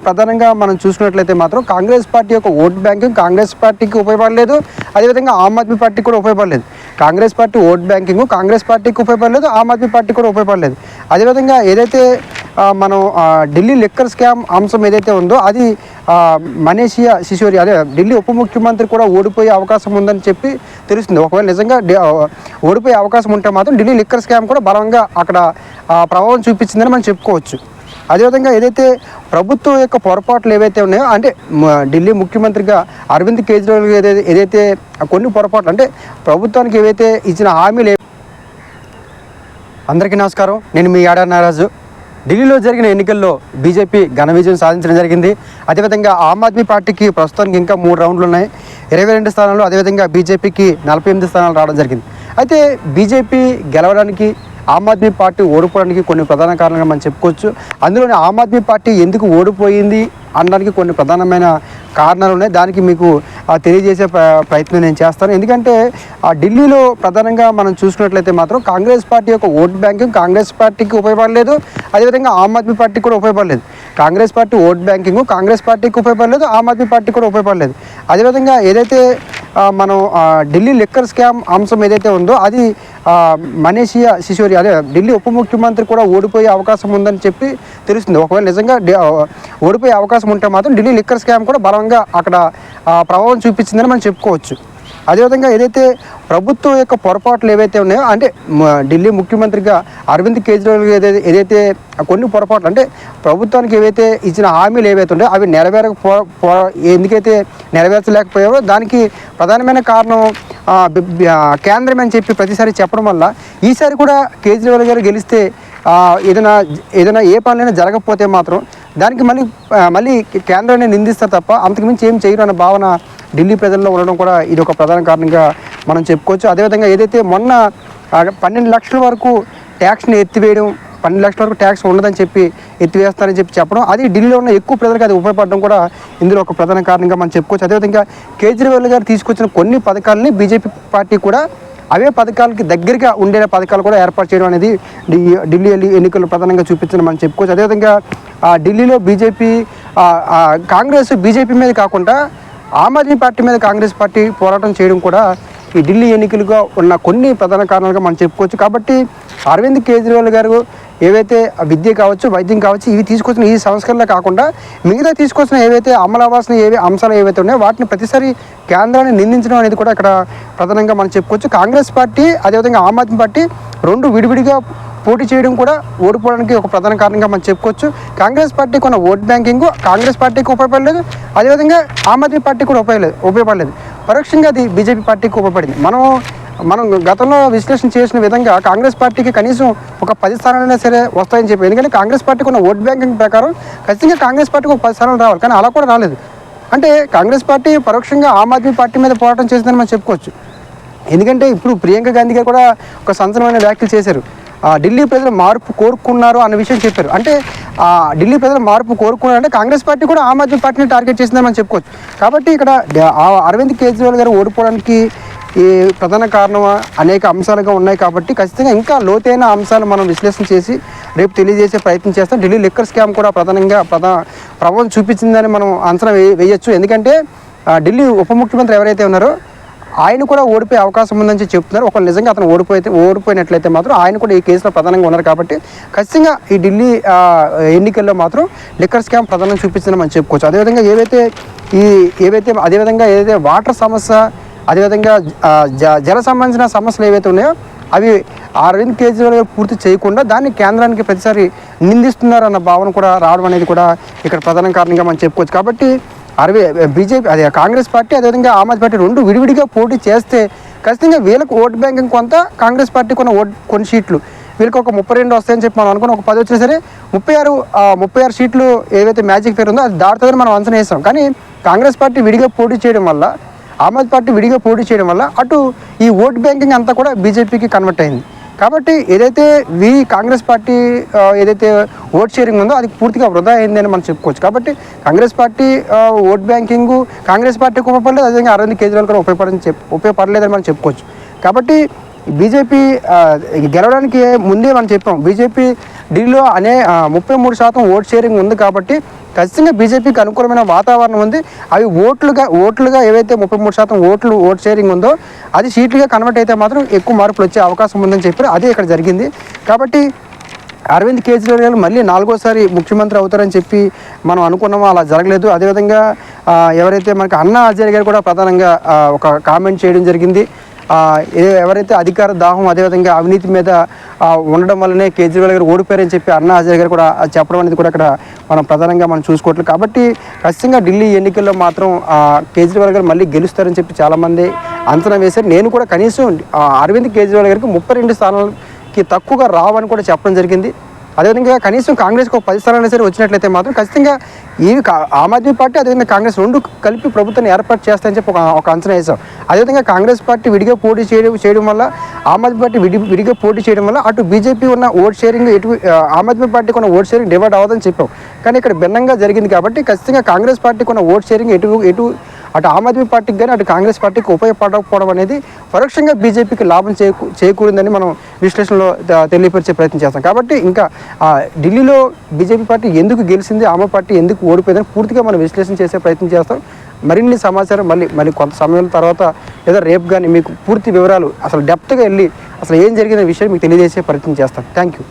ప్రధానంగా మనం చూసుకున్నట్లయితే మాత్రం కాంగ్రెస్ పార్టీ యొక్క ఓట్ బ్యాంకింగ్ కాంగ్రెస్ పార్టీకి ఉపయోగపడలేదు, అదేవిధంగా ఆమ్ ఆద్మీ పార్టీకి కూడా ఉపయోగపడలేదు. Congress party vote banking Congress పార్టీకి ఉపయోగపడలేదు, ఆమ్ ఆద్మీ పార్టీకి కూడా ఉపయోగపడలేదు. అదేవిధంగా ఏదైతే మనం ఢిల్లీ లిక్కర్ స్కామ్ అంశం ఏదైతే ఉందో అది మనీష్ సిసోడియా అదే ఢిల్లీ ఉప ముఖ్యమంత్రి కూడా ఓడిపోయే అవకాశం ఉందని చెప్పి తెలుస్తుంది. ఒకవేళ నిజంగా ఓడిపోయే అవకాశం ఉంటే మాత్రం ఢిల్లీ లిక్కర్ స్కామ్ కూడా బలంగా అక్కడ ప్రభావం చూపించిందని మనం చెప్పుకోవచ్చు. అదేవిధంగా ఏదైతే ప్రభుత్వం యొక్క పొరపాట్లు ఏవైతే ఉన్నాయో అంటే ఢిల్లీ ముఖ్యమంత్రిగా అరవింద్ కేజ్రీవాల్ ఏదైతే కొన్ని పొరపాట్లు అంటే ప్రభుత్వానికి ఏవైతే ఇచ్చిన హామీలు. అందరికీ నమస్కారం, నేను మీ ఆడారి నారాజు. ఢిల్లీలో జరిగిన ఎన్నికల్లో బీజేపీ ఘన విజయం సాధించడం జరిగింది. అదేవిధంగా ఆమ్ ఆద్మీ పార్టీకి ప్రస్తుతానికి ఇంకా 3 రౌండ్లు ఉన్నాయి, 22 స్థానాలు. అదేవిధంగా బీజేపీకి 48 స్థానాలు రావడం జరిగింది. అయితే బీజేపీ గెలవడానికి ఆమ్ ఆద్మీ పార్టీ ఓడిపోవడానికి కొన్ని ప్రధాన కారణంగా మనం చెప్పుకోవచ్చు. అందులోనే ఆమ్ ఆద్మీ పార్టీ ఎందుకు ఓడిపోయింది అనడానికి కొన్ని ప్రధానమైన కారణాలు ఉన్నాయి. దానికి మీకు తెలియజేసే ప్రయత్నం నేను చేస్తాను. ఎందుకంటే ఢిల్లీలో ప్రధానంగా మనం చూసుకున్నట్లయితే మాత్రం కాంగ్రెస్ పార్టీ యొక్క ఓట్ బ్యాంకింగ్ కాంగ్రెస్ పార్టీకి ఉపయోగపడలేదు, అదేవిధంగా ఆమ్ ఆద్మీ పార్టీకి కూడా ఉపయోగపడలేదు. Congress party vote banking Congress పార్టీకి ఉపయోగపడలేదు, ఆమ్ ఆద్మీ పార్టీకి కూడా ఉపయోగపడలేదు. అదేవిధంగా ఏదైతే మనం ఢిల్లీ లిక్కర్ స్కామ్ అంశం ఏదైతే ఉందో అది మనీష్ సిసోడియా అదే ఢిల్లీ ఉప ముఖ్యమంత్రి కూడా ఓడిపోయే అవకాశం ఉందని చెప్పి తెలుస్తుంది. ఒకవేళ నిజంగా ఓడిపోయే అవకాశం ఉంటే మాత్రం ఢిల్లీ లిక్కర్ స్కామ్ కూడా బలంగా అక్కడ ప్రభావం చూపించిందని మనం చెప్పుకోవచ్చు. అదేవిధంగా ఏదైతే ప్రభుత్వం యొక్క పొరపాట్లు ఏవైతే ఉన్నాయో అంటే ఢిల్లీ ముఖ్యమంత్రిగా అరవింద్ కేజ్రీవాల్ ఏదైతే కొన్ని పొరపాట్లు అంటే ప్రభుత్వానికి ఏవైతే ఇచ్చిన హామీలు ఏవైతే ఉన్నాయో అవి ఎందుకైతే నెరవేర్చలేకపోయావో దానికి ప్రధానమైన కారణం కేంద్రం అని చెప్పి ప్రతిసారి చెప్పడం వల్ల ఈసారి కూడా కేజ్రీవాల్ గారు గెలిస్తే ఏదైనా ఏ పనులైనా జరగకపోతే మాత్రం దానికి మళ్ళీ కేంద్రాన్ని నిందిస్తారు తప్ప అంతకుమించి ఏం చేయరు అన్న భావన ఢిల్లీ ప్రజల్లో ఉండడం కూడా ఇది ఒక ప్రధాన కారణంగా మనం చెప్పుకోవచ్చు. అదేవిధంగా ఏదైతే మొన్న 12 లక్షల వరకు ట్యాక్స్ని ఎత్తివేయడం, 12 లక్షల వరకు ట్యాక్స్ ఉండదని చెప్పి ఎత్తివేస్తారని చెప్పడం అది ఢిల్లీలో ఉన్న ఎక్కువ ప్రజలకు అది ఉపయోగపడడం కూడా ఇందులో ఒక ప్రధాన కారణంగా మనం చెప్పుకోవచ్చు. అదేవిధంగా కేజ్రీవాల్ గారు తీసుకొచ్చిన కొన్ని పథకాలని బీజేపీ పార్టీ కూడా అవే పథకాలకి దగ్గరగా ఉండే పథకాలు కూడా ఏర్పాటు చేయడం అనేది ఢిల్లీ ఎన్నికల్లో ప్రధానంగా చూపించడం మనం చెప్పుకోవచ్చు. అదేవిధంగా ఢిల్లీలో కాంగ్రెస్ బీజేపీ మీద కాకుండా ఆమ్ ఆద్మీ పార్టీ మీద కాంగ్రెస్ పార్టీ పోరాటం చేయడం కూడా ఈ ఢిల్లీ ఎన్నికలుగా ఉన్న కొన్ని ప్రధాన కారణాలుగా మనం చెప్పుకోవచ్చు. కాబట్టి అరవింద్ కేజ్రీవాల్ గారు ఏవైతే విద్య కావచ్చు, వైద్యం కావచ్చు, ఇవి తీసుకొచ్చిన ఈ సంస్కరణలు కాకుండా మిగతా తీసుకొచ్చిన ఏవైతే అమలు అవ్వాల్సిన అంశాలు ఏవైతే ఉన్నాయో వాటిని ప్రతిసారి కేంద్రాన్ని నిందించడం అనేది కూడా ఇక్కడ ప్రధానంగా మనం చెప్పుకోవచ్చు. కాంగ్రెస్ పార్టీ అదేవిధంగా ఆమ్ ఆద్మీ పార్టీ రెండు విడివిడిగా పోటీ చేయడం కూడా ఓడిపోవడానికి ఒక ప్రధాన కారణంగా మనం చెప్పుకోవచ్చు. కాంగ్రెస్ పార్టీ కొన్న ఓట్ బ్యాంకింగ్ కాంగ్రెస్ పార్టీకి ఉపయోగపడలేదు, అదేవిధంగా ఆమ్ ఆద్మీ పార్టీకి కూడా ఉపయోగపడలేదు. పరోక్షంగా అది బీజేపీ పార్టీకి ఉపయోగపడింది. మనం గతంలో విశ్లేషణ చేసిన విధంగా కాంగ్రెస్ పార్టీకి కనీసం ఒక 10 స్థానాలైనా సరే వస్తాయని చెప్పి, ఎందుకంటే కాంగ్రెస్ పార్టీకి ఉన్న ఓట్ బ్యాంకింగ్ ప్రకారం ఖచ్చితంగా కాంగ్రెస్ పార్టీకి ఒక 10 స్థానాలు రావాలి, కానీ అలా కూడా రాలేదు. అంటే కాంగ్రెస్ పార్టీ పరోక్షంగా ఆమ్ ఆద్మీ పార్టీ మీద పోరాటం చేసిందని మనం చెప్పుకోవచ్చు. ఎందుకంటే ఇప్పుడు ప్రియాంక గాంధీ గారు కూడా ఒక సంచలనమైన వ్యాఖ్యలు చేశారు. ఢిల్లీ ప్రజలు మార్పు కోరుకున్నారు అన్న విషయం చెప్పారు. అంటే ఢిల్లీ ప్రజలు మార్పు కోరుకున్నారంటే కాంగ్రెస్ పార్టీ కూడా ఆమ్ ఆద్మీ పార్టీని టార్గెట్ చేసిందని మనం చెప్పుకోవచ్చు. కాబట్టి ఇక్కడ అరవింద్ కేజ్రీవాల్ గారు ఓడిపోవడానికి ఈ ప్రధాన కారణం అనేక అంశాలుగా ఉన్నాయి. కాబట్టి ఖచ్చితంగా ఇంకా లోతైన అంశాలు మనం విశ్లేషణ చేసి రేపు తెలియజేసే ప్రయత్నం చేస్తాం. ఢిల్లీ లిక్కర్ స్కామ్ కూడా ప్రధానంగా ప్రభావం చూపించిందని మనం అంచనా వేయచ్చు. ఎందుకంటే ఢిల్లీ ఉప ముఖ్యమంత్రి ఎవరైతే ఉన్నారో ఆయన కూడా ఓడిపోయే అవకాశం ఉందని చెప్తున్నారు. ఒకవేళ నిజంగా అతను ఓడిపోయినట్లయితే మాత్రం ఆయన కూడా ఈ కేసులో ప్రధానంగా ఉన్నారు. కాబట్టి ఖచ్చితంగా ఈ ఢిల్లీ ఎన్నికల్లో మాత్రం లిక్కర్ స్కామ్ ప్రధానంగా చూపించిందని మనం చెప్పుకోవచ్చు. అదేవిధంగా ఏదైతే వాటర్ సమస్య, అదేవిధంగా జల సంబంధించిన సమస్యలు ఏవైతే ఉన్నాయో అవి అరవింద్ కేజ్రీవాల్ గారు పూర్తి చేయకుండా దాన్ని కేంద్రానికి ప్రతిసారి నిందిస్తున్నారు అన్న భావన కూడా రావడం అనేది కూడా ఇక్కడ ప్రధాన కారణంగా మనం చెప్పుకోవచ్చు. కాబట్టి బీజేపీ కాంగ్రెస్ పార్టీ అదేవిధంగా ఆమ్ ఆద్మీ పార్టీ రెండు విడివిడిగా పోటీ చేస్తే ఖచ్చితంగా వీళ్ళకి ఓట్ బ్యాంకింగ్ కొంత, కాంగ్రెస్ పార్టీ కొన్ని సీట్లు వీళ్ళకి ఒక 32 వస్తాయని చెప్పి మనం అనుకుని ఒక 10 వచ్చినా సరే 36 సీట్లు ఏవైతే మ్యాజిక్ ఫేర్ ఉందో అది దాటుతుందని మనం అంచనా వేస్తాం. కానీ కాంగ్రెస్ పార్టీ విడిగా పోటీ చేయడం వల్ల, ఆమ్ ఆద్మీ పార్టీ విడిగా పోటీ చేయడం వల్ల అటు ఈ ఓట్ బ్యాంకింగ్ అంతా కూడా బీజేపీకి కన్వర్ట్ అయింది. కాబట్టి ఏదైతే కాంగ్రెస్ పార్టీ ఏదైతే ఓట్ షేరింగ్ ఉందో అది పూర్తిగా వృధా అయిందని మనం చెప్పుకోవచ్చు. కాబట్టి Congress party vote banking Congress పార్టీకి ఉపయోగపడలేదు, అదేవిధంగా అరవింద్ కేజ్రీవాల్ కూడా ఉపయోగపడలేదని మనం చెప్పుకోవచ్చు. కాబట్టి బీజేపీ గెలవడానికి ముందే మనం చెప్పాం, బీజేపీ ఢిల్లీలో 33% ఓట్ షేరింగ్ ఉంది కాబట్టి ఖచ్చితంగా బీజేపీకి అనుకూలమైన వాతావరణం ఉంది. అవి ఓట్లుగా ఏవైతే 33% ఓట్ షేరింగ్ ఉందో అది సీట్లుగా కన్వర్ట్ అయితే మాత్రం ఎక్కువ మార్పులు వచ్చే అవకాశం ఉందని చెప్పారు. అదే ఇక్కడ జరిగింది. కాబట్టి అరవింద్ కేజ్రీవాల్ గారు మళ్ళీ 4వసారి ముఖ్యమంత్రి అవుతారని చెప్పి మనం అనుకున్నామో అలా జరగలేదు. అదేవిధంగా ఎవరైతే మనకి అన్నా హజారే గారు కూడా ప్రధానంగా ఒక కామెంట్ చేయడం జరిగింది. ఎవరైతే అధికార దాహం అదేవిధంగా అవినీతి మీద ఉండడం వల్లనే కేజ్రీవాల్ గారు ఓడిపోయారని చెప్పి అన్నా హజారే గారు కూడా చెప్పడం అనేది కూడా ఇక్కడ మనం ప్రధానంగా మనం చూసుకోవట్లేదు. కాబట్టి ఖచ్చితంగా ఢిల్లీ ఎన్నికల్లో మాత్రం కేజ్రీవాల్ గారు మళ్ళీ గెలుస్తారని చెప్పి చాలామంది అంచనా వేశారు. నేను కూడా కనీసం అరవింద్ కేజ్రీవాల్ గారికి 32 స్థానాలకి తక్కువగా రావని కూడా చెప్పడం జరిగింది. అదేవిధంగా కనీసం కాంగ్రెస్కి ఒక 10 స్థానాలు సరే వచ్చినట్లయితే మాత్రం ఖచ్చితంగా ఆమ్ ఆద్మీ పార్టీ అదేవిధంగా కాంగ్రెస్ రెండు కలిపి ప్రభుత్వాన్ని ఏర్పాటు చేస్తాయని చెప్పి ఒక అంచనా వేశాం. అదేవిధంగా కాంగ్రెస్ పార్టీ విడిగా పోటీ చేయడం వల్ల ఆమ్ ఆద్మీ పార్టీ విడిగా పోటీ చేయడం వల్ల అటు బీజేపీ ఉన్న ఓట్ షేరింగ్ ఆమ్ ఆద్మీ పార్టీకి ఉన్న ఓట్ షేరింగ్ డివైడ్ అవ్వదని చెప్పాం. కానీ ఇక్కడ భిన్నంగా జరిగింది కాబట్టి ఖచ్చితంగా కాంగ్రెస్ పార్టీకి ఉన్న ఓట్ షేరింగ్ అటు ఆమ్ ఆద్మీ పార్టీకి కానీ అటు కాంగ్రెస్ పార్టీకి ఉపయోగపడకపోవడం అనేది పరోక్షంగా బీజేపీకి లాభం చేకూరిందని మనం విశ్లేషణలో తెలియపరిచే ప్రయత్నం చేస్తాం. కాబట్టి ఇంకా ఢిల్లీలో బీజేపీ పార్టీ ఎందుకు గెలిచింది, ఆమ్ పార్టీ ఎందుకు ఓడిపోయిందని పూర్తిగా మనం విశ్లేషణ చేసే ప్రయత్నం చేస్తాం. మరిన్ని సమాచారం మళ్ళీ కొంత సమయం తర్వాత లేదా రేపు కానీ మీకు పూర్తి వివరాలు అసలు డెప్త్గా వెళ్ళి అసలు ఏం జరిగిన విషయం మీకు తెలియజేసే ప్రయత్నం చేస్తాం. Thank you.